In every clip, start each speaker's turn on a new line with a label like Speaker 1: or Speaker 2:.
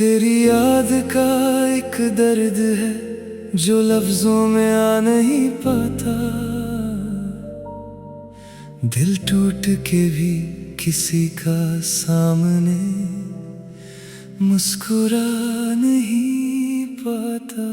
Speaker 1: तेरी याद का एक दर्द है जो लफ्जों में आ नहीं पाता। दिल टूट के भी किसी का सामने मुस्कुरा नहीं पाता।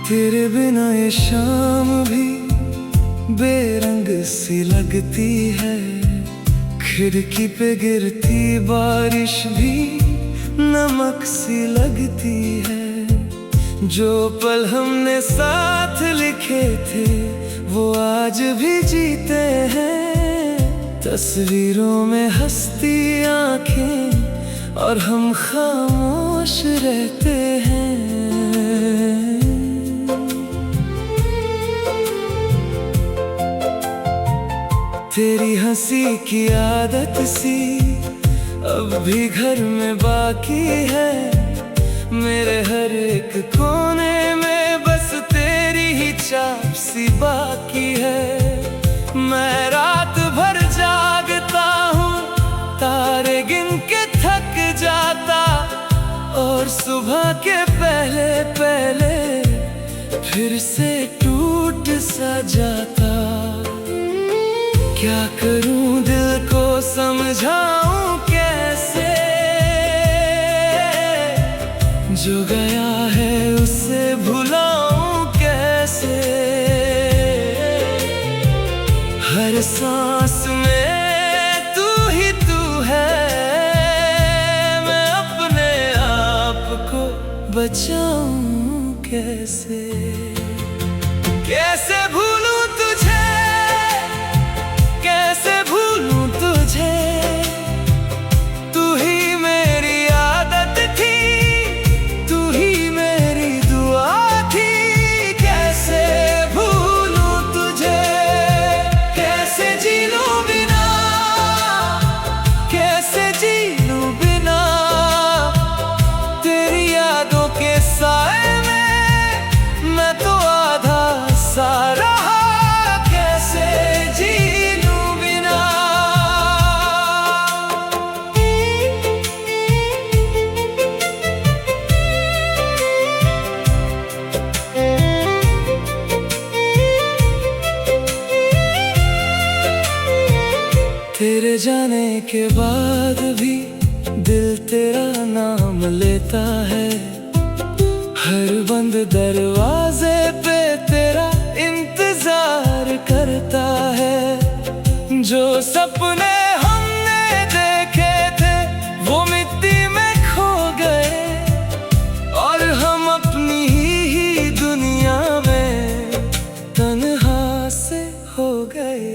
Speaker 1: तेरे बिना ये शाम भी बेरंग सी लगती है। खिड़की पे गिरती बारिश भी नमक सी लगती है। जो पल हमने साथ लिखे थे वो आज भी जीते हैं। तस्वीरों में हंसती आंखें और हम खामोश रहते हैं। तेरी हंसी की आदत सी अब भी घर में बाकी है। मेरे हर एक कोने में बस तेरी ही छाप सी बाकी है। मैं रात भर जागता हूँ, तारे गिन के थक जाता, और सुबह के पहले पहले फिर से टूट सा जाता। क्या करूं दिल को समझाऊं कैसे, जो गया है उसे भुलाऊं कैसे। हर सांस में तू ही तू है, मैं अपने आप को बचाऊं कैसे। कैसे भूलूं तुझे, कैसे भूलूं तुझे, तू ही मेरी आदत थी, तू ही मेरी दुआ थी। कैसे भूलूं तुझे, कैसे जी लूं बिना, कैसे जी लूं बिना तेरी यादों के साए में। मैं तो आधा सा रहा, कैसे जी तेरे जाने के बाद भी दिल तेरा नाम लेता है। हर बंद दरवाजे पे तेरा इंतजार करता है। जो सपने हमने देखे थे वो मिट्टी में खो गए, और हम अपनी ही दुनिया में तन्हा से हो गए।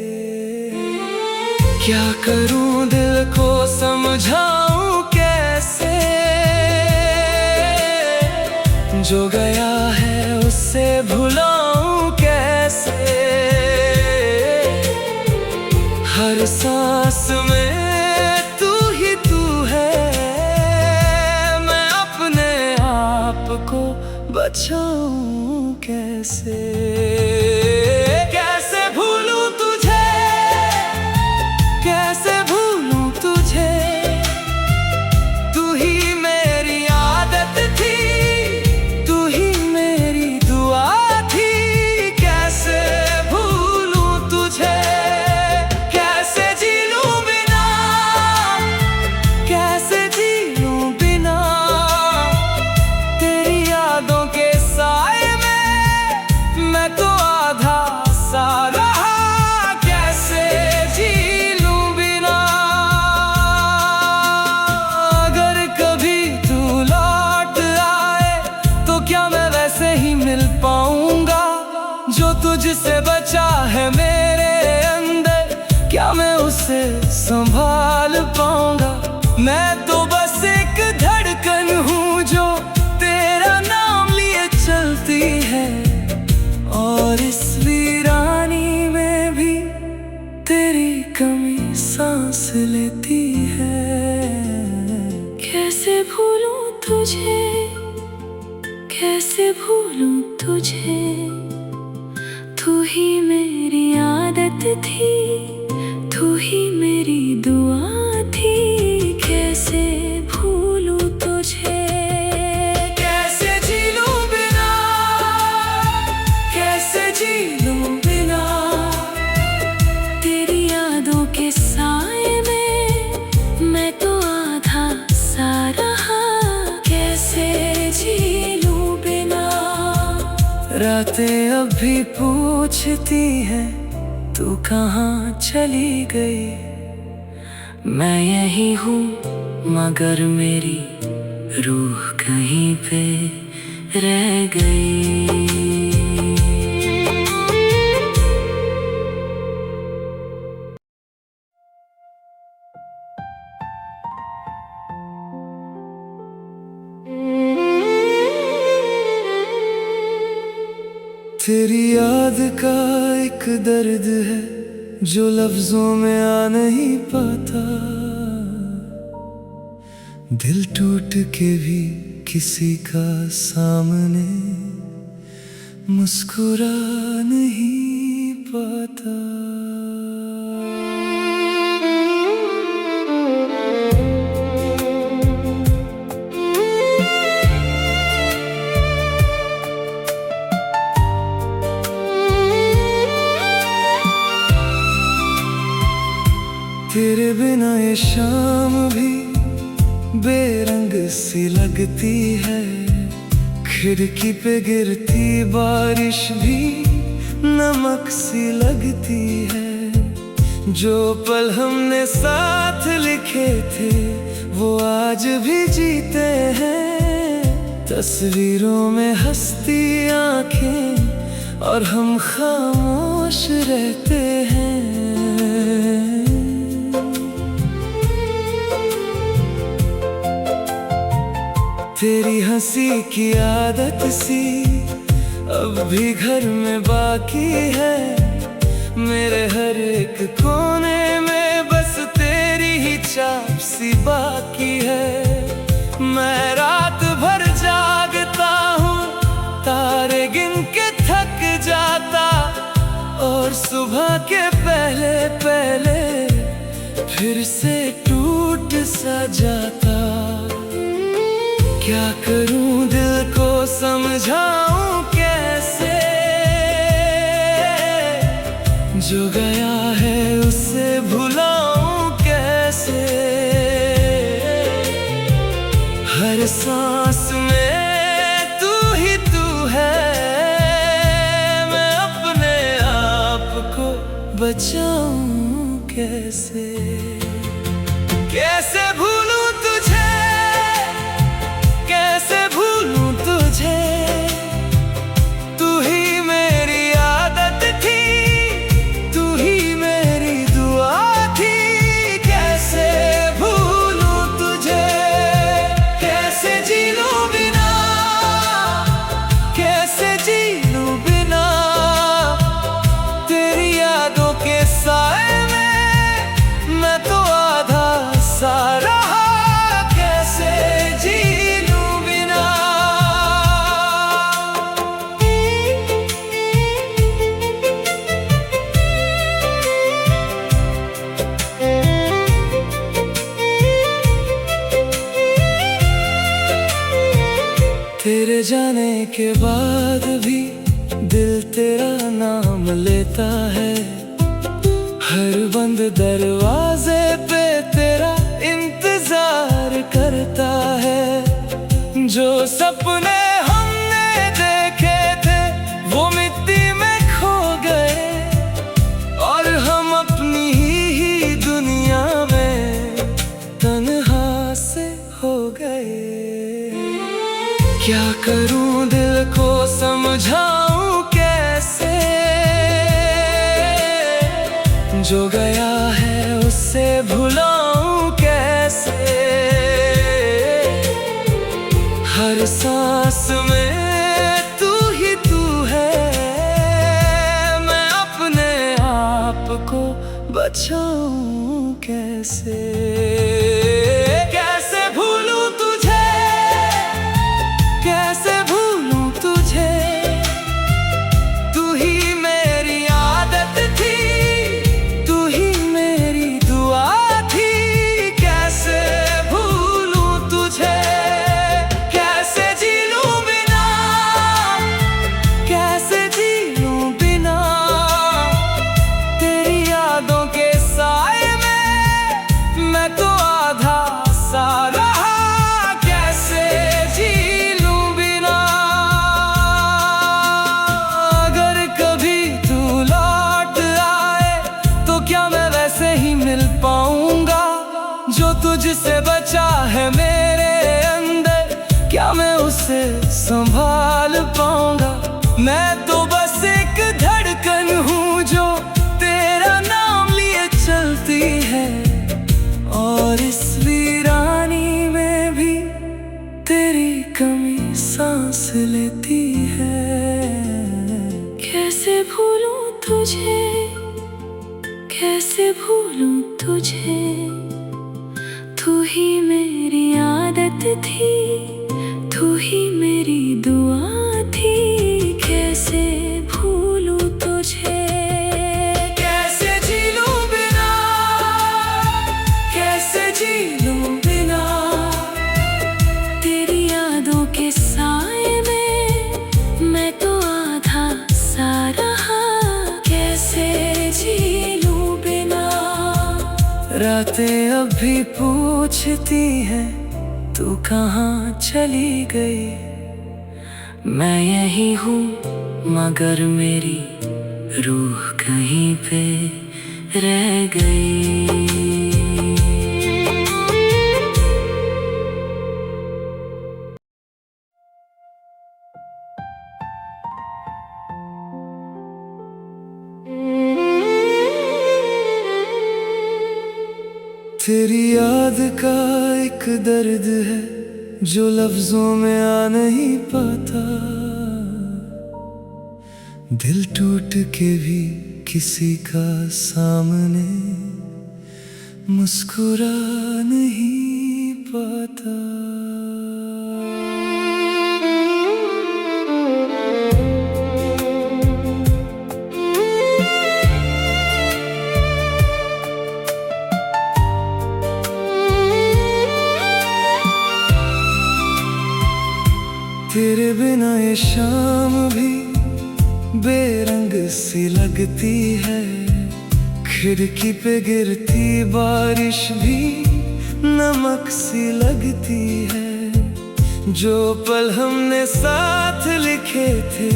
Speaker 1: क्या करूं दिल को समझाऊं कैसे, जो गया है उससे भुलाऊं कैसे। हर सांस में तू ही तू है, मैं अपने आप को बचाऊं कैसे। कैसे भूलूं तुझे, कैसे भूलूं तुझे, तू ही मेरी आदत थी, तू ही मेरी दुआ थी। कैसे भूलूं तुझे, कैसे जी लूं बिना, कैसे जी लूं बिना तेरी यादों के साए में। मैं तो
Speaker 2: कैसे भूलूं तुझे, तू ही मेरी आदत थी, तू ही मेरी दुआ थी। कैसे भूलूं तुझे,
Speaker 1: कैसे जी लूं बिना, कैसे जी लूं बिना
Speaker 2: तेरी यादों के साए में मैं तो आधा सा रहा। कैसे जी लूं बिना।
Speaker 1: रातें अब भी पूछती हैं तू कहाँ चली गई। मैं यही हूँ मगर मेरी रूह कहीं पे रह गई। तेरी याद का एक दर्द है जो लफ्जों में आ नहीं पाता। दिल टूट के भी किसी का सामने मुस्कुरा नहीं पाता। तेरे बिना ये शाम भी बेरंग सी लगती है। खिड़की पे गिरती बारिश भी नमक सी लगती है। जो पल हमने साथ लिखे थे वो आज भी जीते हैं। तस्वीरों में हंसती आंखें और हम खामोश रहते हैं। तेरी हंसी की आदत सी अब भी घर में बाकी है। मेरे हर एक कोने में बस तेरी ही छाप सी बाकी है। मैं रात भर जागता हूँ तारे गिन के थक जाता, और सुबह के पहले पहले फिर से टूट सा जाता। क्या करूं दिल को समझाऊं कैसे, जो गया है उसे भुलाऊं कैसे। हर सांस में तू ही तू है, मैं अपने आप को बचाऊं कैसे। कैसे भूलूं तुझे, कैसे भूलूं तुझे, तू ही मेरी आदत थी, तू ही मेरी दुआ थी। कैसे भूलूं तुझे, कैसे जी लूं बिना, कैसे जी लूं बिना तेरी यादों के साए में मैं तो आधा सा रहा। कैसे जी तेरे जाने के बाद भी दिल तेरा नाम लेता है। हर बंद दरवाजे पे तेरा इंतजार करता है। जो सपने हमने देखे थे वो मिट्टी में खो गए, और हम अपनी ही दुनिया में तन्हा से हो गए। क्या करूं दिल को समझाऊं कैसे, जो गया है उससे भुलाऊं कैसे। हर सांस में तू ही तू है, मैं अपने आप को बचाऊं कैसे। कैसे भूलूं तुझे, कैसे भूलूं लगती है।
Speaker 2: कैसे भूलूं तुझे, कैसे भूलूं तुझे, तू ही मेरी आदत थी, तू ही मेरी दुआ थी। कैसे भूलूं तुझे,
Speaker 1: कैसे जी लूं बिना, कैसे जी लूं बिना
Speaker 2: तेरी यादों के साए में मैं तो आधा सा रहा। कैसे जी लूं बिना।
Speaker 1: रातें अब भी पूछती हैं तू कहाँ चली गई। मैं यही हूँ मगर मेरी रूह कहीं पे रह गई। तेरी याद का एक दर्द है जो लफ्जों में आ नहीं पाता। दिल टूट के भी किसी का सामने मुस्कुरा नहीं पाता। तेरे बिना ये शाम भी बेरंग सी लगती है। खिड़की पे गिरती बारिश भी नमक सी लगती है। जो पल हमने साथ लिखे थे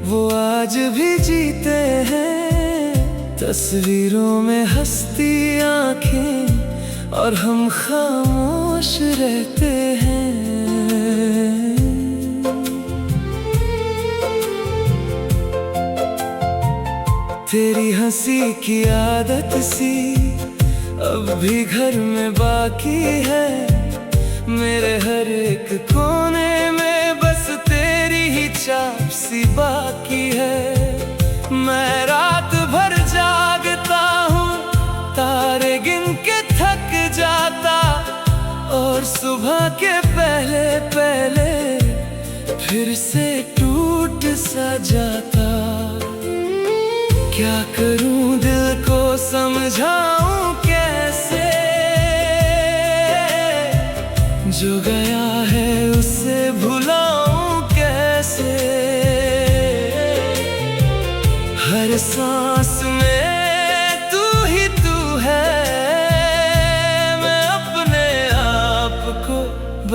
Speaker 1: वो आज भी जीते हैं। तस्वीरों में हंसती आंखें और हम खामोश रहते हैं। तेरी हंसी की आदत सी अब भी घर में बाकी है। मेरे हर एक कोने में बस तेरी ही छाप सी बाकी है। मैं रात भर जागता हूँ तारे गिन के थक जाता, और सुबह के पहले पहले फिर से टूट सा जाता। क्या करूं दिल को समझाऊं कैसे, जो गया है उसे भुलाऊं कैसे। हर सांस में तू ही तू है, मैं अपने आप को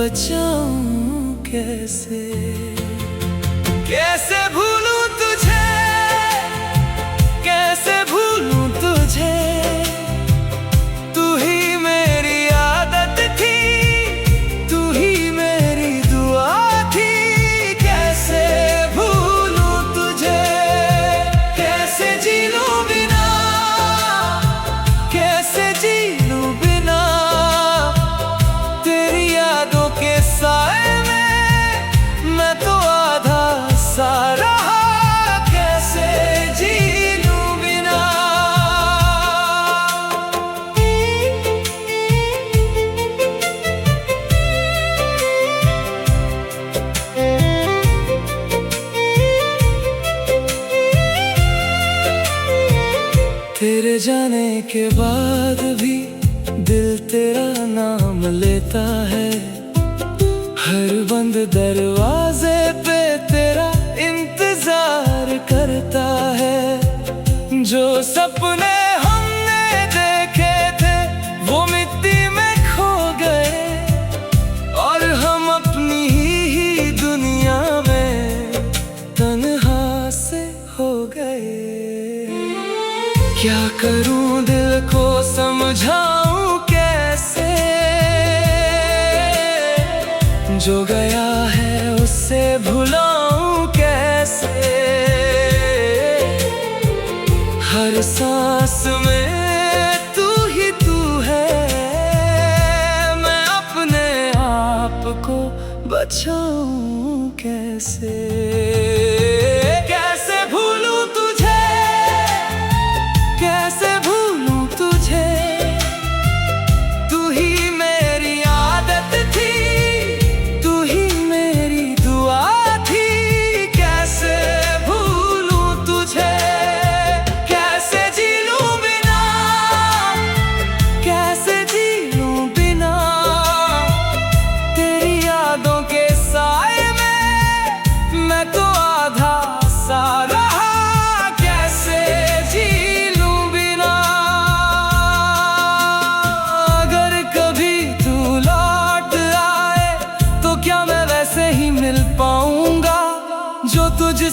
Speaker 1: बचाऊं कैसे। कैसे भूलूं तुझे, कैसे भूलूं तुझे, तू ही मेरी आदत थी, तू ही मेरी दुआ थी। कैसे भूलूं तुझे, कैसे जी लूं बिना, कैसे जी लूं बिना तेरी यादों के साए में मैं तो आधा सा रहा। कैसे जी तेरे जाने के बाद भी दिल तेरा नाम लेता है। हर बंद दरवाजे पे तेरा इंतजार करता है। जो सपने हमने देखे थे वो मिट्टी में खो गए, और हम अपनी ही दुनिया में तन्हा से हो गए। क्या करूं दिल को समझाऊं कैसे, जो गया है उससे भुलाऊं कैसे। हर सांस में तू ही तू है, मैं अपने आप को बचाऊं कैसे।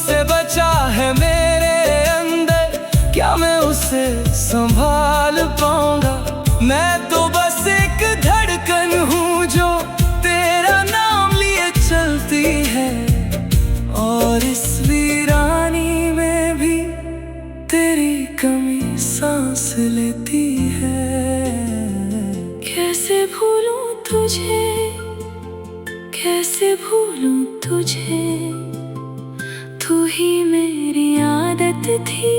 Speaker 1: से बचा है मेरे अंदर, क्या मैं उसे संभाल पाऊंगा? मैं तो बस एक धड़कन हूँ जो तेरा नाम लिए चलती है, और इस वीरानी में भी तेरी कमी सांस लेती है।
Speaker 2: कैसे भूलूं तुझे, कैसे भूलूं तुझे, तू ही मेरी आदत थी,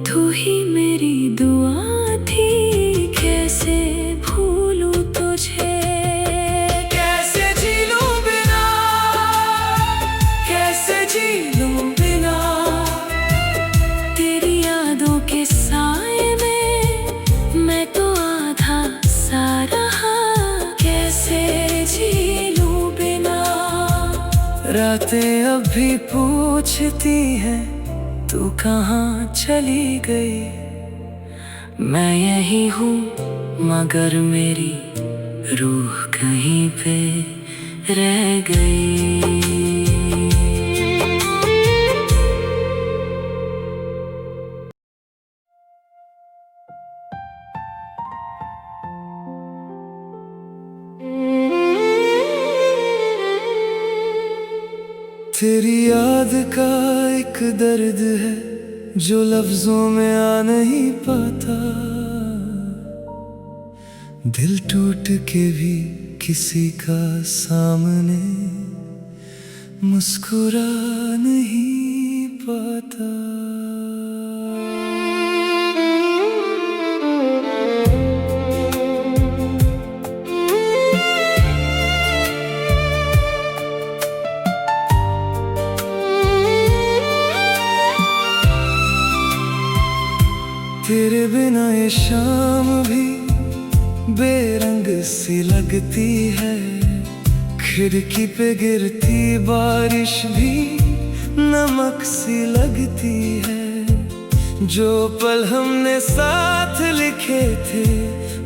Speaker 2: तू ही मेरी दुआ थी। कैसे भूलूं तुझे,
Speaker 1: कैसे जी लूं बिना, कैसे जी लूं बिना
Speaker 2: तेरी यादों के साए में मैं तो आधा सा रहा। कैसे जी लूं बिना।
Speaker 1: रातें अब भी पूछती हैं तू कहाँ चली गई। मैं यही हूँ मगर मेरी रूह कहीं पे रह गई। तेरी याद का एक दर्द है जो लफ्जों में आ नहीं पाता। दिल टूट के भी किसी का सामने मुस्कुरा नहीं पाता। तेरे बिना ये शाम भी बेरंग सी लगती है। खिड़की पे गिरती बारिश भी नमक सी लगती है। जो पल हमने साथ लिखे थे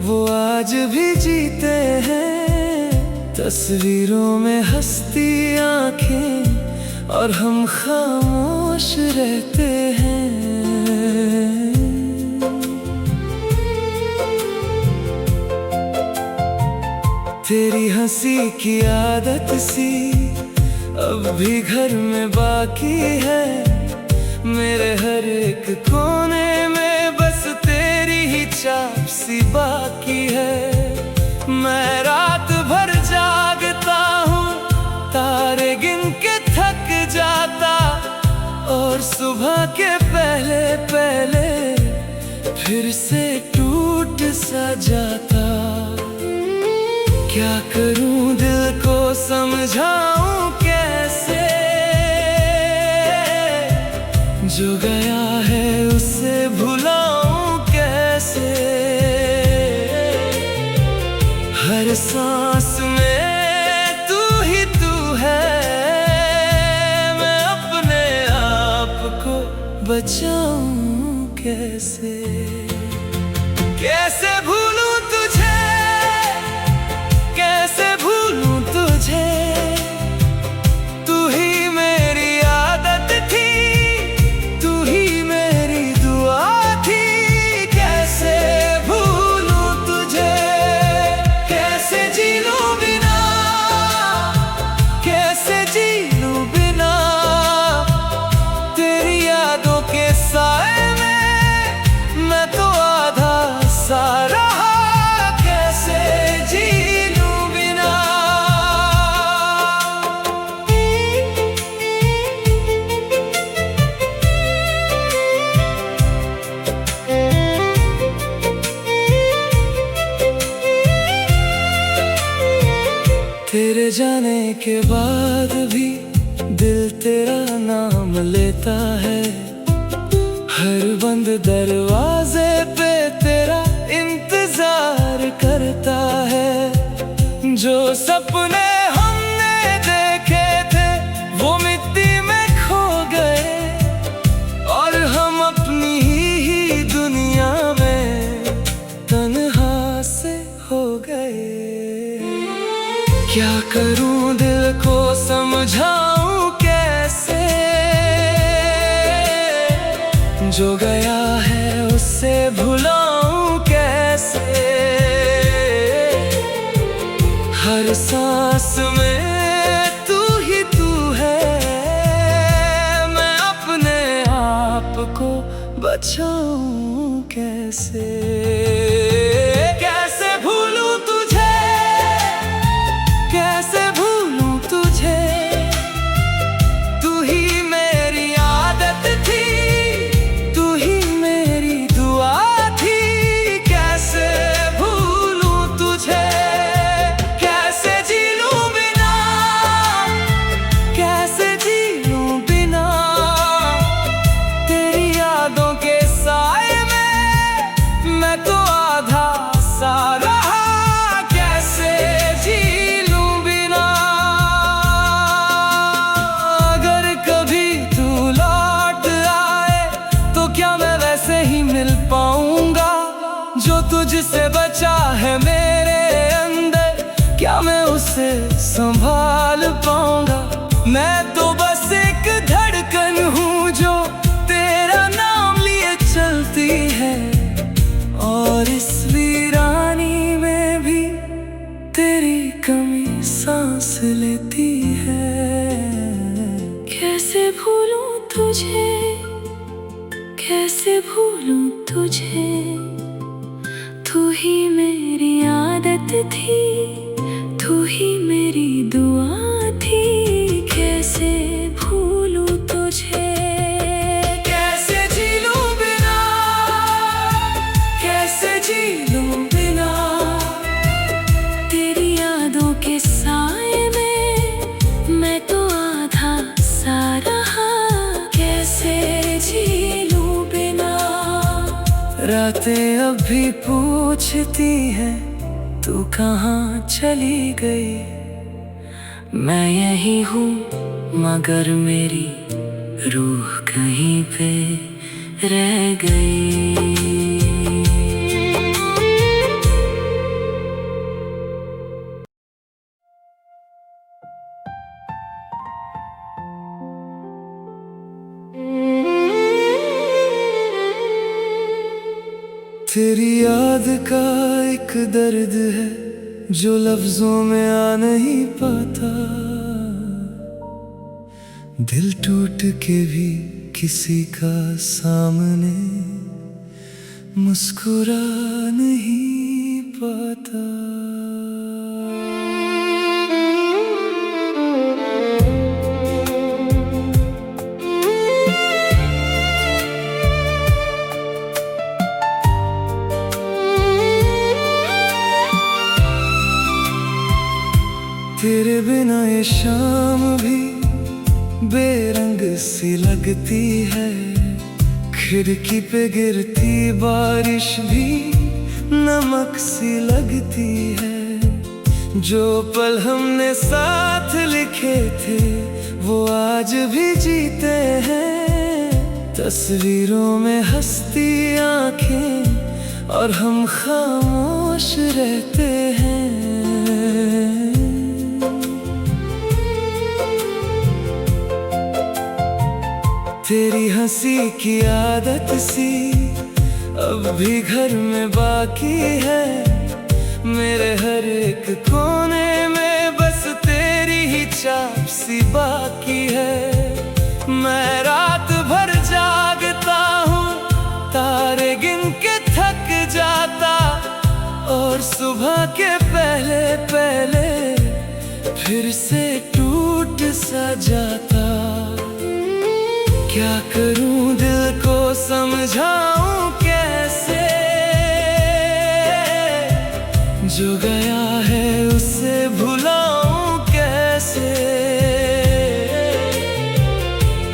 Speaker 1: वो आज भी जीते हैं। तस्वीरों में हंसती आंखें और हम खामोश रहते हैं। तेरी हंसी की आदत सी अब भी घर में बाकी है। मेरे हर एक कोने में बस तेरी ही छाप सी बाकी है। मैं रात भर जागता हूँ तारे गिन के थक जाता, और सुबह के पहले पहले फिर से टूट सा जाता। क्या करूं दिल को समझाऊं कैसे, जो गया है उसे भुलाऊं कैसे। हर सांस में तू ही तू है, मैं अपने आप को बचाऊं कैसे। कैसे भूलूं तुझे, कैसे भूलूं तुझे, तू ही मेरी आदत थी, तू ही मेरी दुआ थी। कैसे भूलूं तुझे, कैसे जी लूं बिना, कैसे जी लूं बिना तेरी यादों के साए में मैं तो आधा सा रहा। कैसे जी तेरे जाने के बाद भी दिल तेरा नाम लेता है। हर बंद दरवाजे पे तेरा इंतजार करता है। जो सपने हमने देखे थे वो मिट्टी में खो गए, और हम अपनी ही दुनिया में तन्हा से हो गए। क्या करूं दिल को समझाऊं कैसे, जो गया है उससे भुलाऊं कैसे। हर सांस में तू ही तू है, मैं अपने आप को बचाऊं कैसे। कैसे भूलूं तुझे, कैसे भूलूं तुझे, तू ही मेरी आदत थी, तू ही मेरी दुआ थी। कैसे भूलूं तुझे, कैसे जी लूं बिना, कैसे जी लूं बिना तेरी यादों के साए में। मैं तो आधा सा रहा, कैसे जी लूं बिना। अगर कभी तू लौट आए तो क्या मैं वैसे ही मिल पाऊंगा जो तुझसे बचा है मेरे अंदर। क्या मैं उसे संभाल पाऊंगा। मैं तो बस एक धड़कन हूँ जो तेरा नाम लिए चलती है, और इस वीरानी में भी तेरी कमी सांस लेती है। कैसे भूलूं तुझे, कैसे भूलूं तुझे, तू ही मेरी आदत थी, तू ही मेरी दुआ थी। कैसे भूलूं तुझे, कैसे जी लूं बिना, कैसे जी लूं बिना तेरी यादों के साए में। मैं तो आधा सा रहा, कैसे जी लूं बिना। रातें अब भी पूछती हैं तू कहाँ चली गई। मैं यही हूँ मगर मेरी रूह कहीं पे रह गई। तेरी याद का एक दर्द है जो लफ्जों में आ नहीं पाता। दिल टूट के भी किसी का सामने मुस्कुरा नहीं पाता। तेरे बिना ये शाम भी बेरंग सी लगती है। खिड़की पे गिरती बारिश भी नमक सी लगती है। जो पल हमने साथ लिखे थे वो आज भी जीते हैं। तस्वीरों में हंसती आंखें और हम खामोश रहते हैं। तेरी हंसी की आदत सी अब भी घर में बाकी है। मेरे हर एक कोने में बस तेरी ही छाप सी बाकी है। मैं रात भर जागता हूँ, तारे गिन के थक जाता, और सुबह के पहले पहले फिर से टूट सा जाता। क्या करूं दिल को समझाऊं कैसे, जो गया है उसे भुलाऊं कैसे।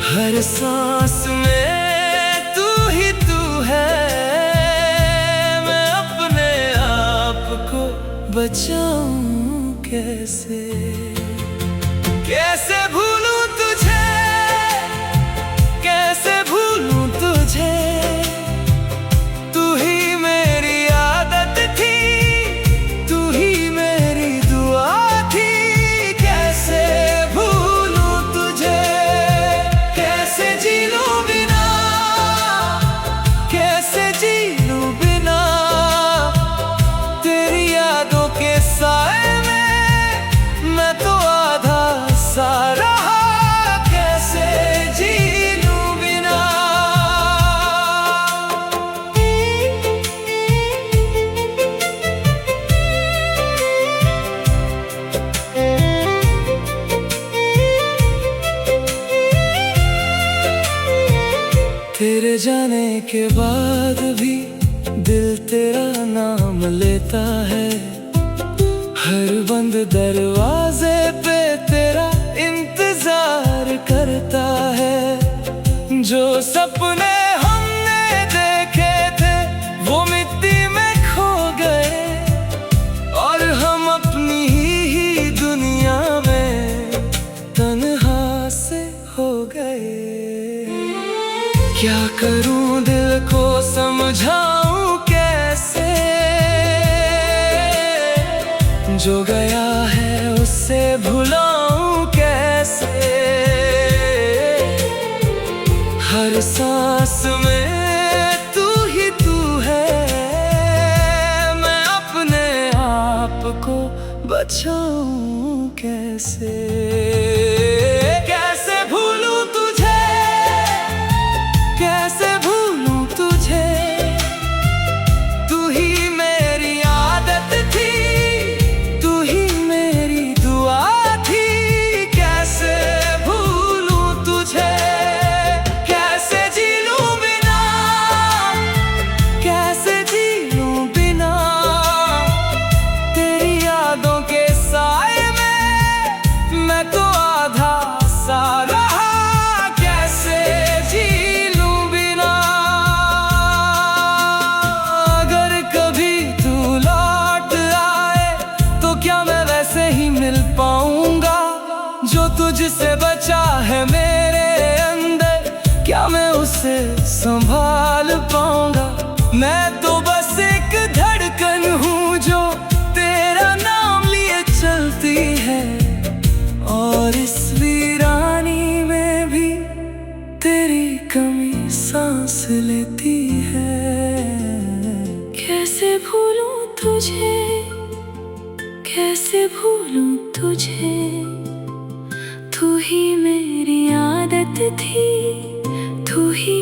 Speaker 1: हर सांस में तू ही तू है, मैं अपने आप को बचाऊं कैसे। कैसे भूलूं तुझे, कैसे भूलूं तुझे, तू ही मेरी आदत थी, तू ही मेरी दुआ थी। कैसे भूलूं तुझे, कैसे जी लूं बिना तेरे जाने के बाद भी दिल तेरा नाम लेता है। हर बंद दरवाजे पे तेरा इंतजार करता है। जो सपने हमने देखे थे वो मिट्टी में खो गए, और हम अपनी ही दुनिया में तन्हा से हो गए। क्या करूं दिल को समझाऊं कैसे, जो गया है उससे भुलाऊं कैसे। हर सांस में तू ही तू है, मैं अपने आप को बचाऊं कैसे। कैसे भूलूं तुझे, कैसे भूलूं तुझे, तू ही मेरी आदत थी, तू ही मेरी दुआ थी। कैसे भूलूं तुझे, कैसे जी लूं बिना, कैसे जी लूं बिना तेरी यादों के साए में। मैं तो आधा सा रहा, कैसे जी लूं बिना। अगर कभी तू लौट आए तो क्या मैं वैसे ही मिल पाऊंगा, जो तुझसे बचा है मेरे अंदर, क्या मैं उसे संभाल पाऊंगा। मैं तो बस एक धड़कन हूँ जो तेरा नाम लिए चलती है, और इस वीरानी में भी तेरी कमी सांस लेती है। कैसे भूलूं तुझे, कैसे भूलूं तुझे, तू ही मेरी आदत थी, तू ही